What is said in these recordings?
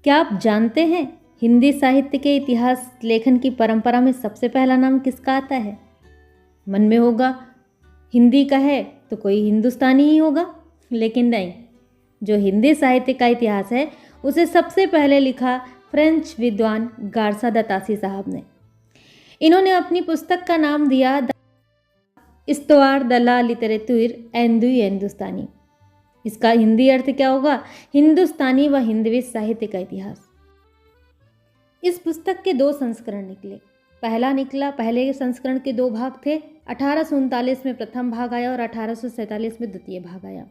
क्या आप जानते हैं हिंदी साहित्य के इतिहास लेखन की परंपरा में सबसे पहला नाम किसका आता है? मन में होगा हिंदी का है तो कोई हिंदुस्तानी ही होगा, लेकिन नहीं। जो हिंदी साहित्य का इतिहास है उसे सबसे पहले लिखा फ्रेंच विद्वान गारसा द तासी साहब ने। इन्होंने अपनी पुस्तक का नाम दिया द इस्तवार द ला लिटरेतुर एंदुई हिंदुस्तानी। इसका हिंदी अर्थ क्या होगा? हिंदुस्तानी व हिंदवी साहित्य का इतिहास। इस पुस्तक के 2 संस्करण निकले। पहले संस्करण के 2 भाग थे। 1839 में प्रथम भाग आया और 1847 में द्वितीय भाग आया।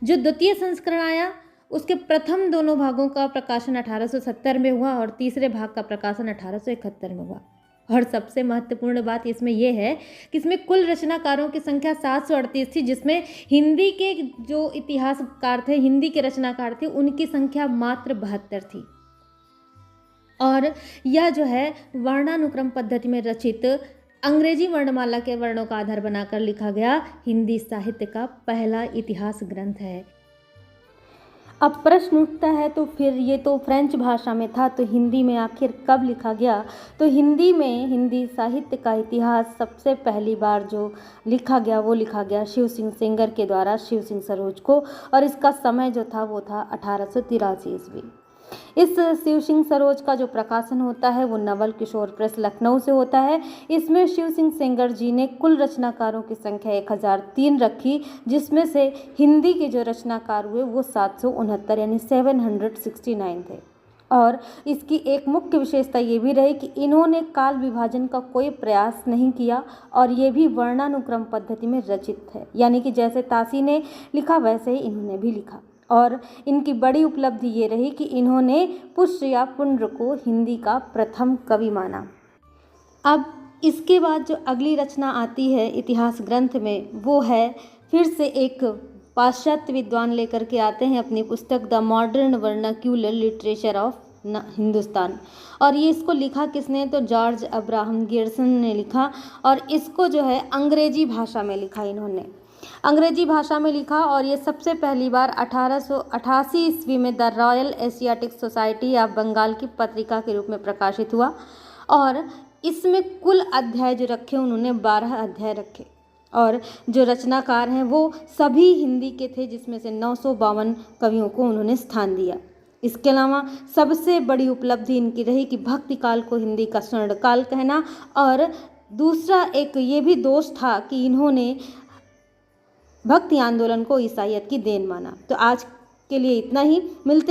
जो द्वितीय संस्करण आया उसके प्रथम दोनों भागों का प्रकाशन 1870 में हुआ और तीसरे भाग का प्रकाशन 1871 में हुआ। और सबसे महत्वपूर्ण बात इसमें यह है कि इसमें कुल रचनाकारों की संख्या 738 थी, जिसमें हिंदी के जो इतिहासकार थे, हिंदी के रचनाकार थे, उनकी संख्या मात्र 72 थी। और यह जो है वर्णानुक्रम पद्धति में रचित अंग्रेजी वर्णमाला के वर्णों का आधार बनाकर लिखा गया हिंदी साहित्य का पहला इतिहास ग्रंथ है। अब प्रश्न उठता है तो फिर ये तो फ्रेंच भाषा में था, तो हिंदी में आखिर कब लिखा गया? तो हिंदी में हिंदी साहित्य का इतिहास सबसे पहली बार जो लिखा गया वो लिखा गया शिव सिंह सेंगर के द्वारा, शिव सिंह सरोज को, और इसका समय जो था वो था 1883 ईस्वी। इस शिव सिंह सरोज का जो प्रकाशन होता है वो नवल किशोर प्रेस लखनऊ से होता है। इसमें शिव सिंह सेंगर जी ने कुल रचनाकारों की संख्या 1003 रखी, जिसमें से हिंदी के जो रचनाकार हुए वो 769 यानी 769 थे। और इसकी एक मुख्य विशेषता ये भी रही कि इन्होंने काल विभाजन का कोई प्रयास नहीं किया और ये भी वर्णानुक्रम पद्धति में रचित है, यानी कि जैसे तासी ने लिखा वैसे ही इन्होंने भी लिखा। और इनकी बड़ी उपलब्धि ये रही कि इन्होंने पुष्य या पुंड्र को हिंदी का प्रथम कवि माना। अब इसके बाद जो अगली रचना आती है इतिहास ग्रंथ में वो है फिर से एक पाश्चात्य विद्वान लेकर के आते हैं अपनी पुस्तक the modern vernacular literature of Hindustan. और ये इसको लिखा किसने? तो जॉर्ज अब्राहम गियर्सन ने लिखा। और इसको जो है अंग्रेजी भाषा में लिखा, इन्होंने अंग्रेजी भाषा में लिखा। और ये सबसे पहली बार 1888 ईस्वी में the Royal Asiatic Society of Bengal की पत्रिका के रूप में प्रकाशित हुआ। और इसमें कुल अध्याय जो रखे उन्होंने 12 अध्याय रखे। और जो रचनाकार हैं वो सभी हिंदी के थे, जिसमें से 952 कवियों को उन्होंने स्थान दिया। इसके अलावा सबसे बड़ी उपलब्धि इनकी रही कि भक्ति काल को हिंदी का स्वर्ण काल कहना। और दूसरा एक ये भी दोष था कि इन्होंने भक्ति आंदोलन को ईसाईयत की देन माना। तो आज के लिए इतना ही, मिलते हैं।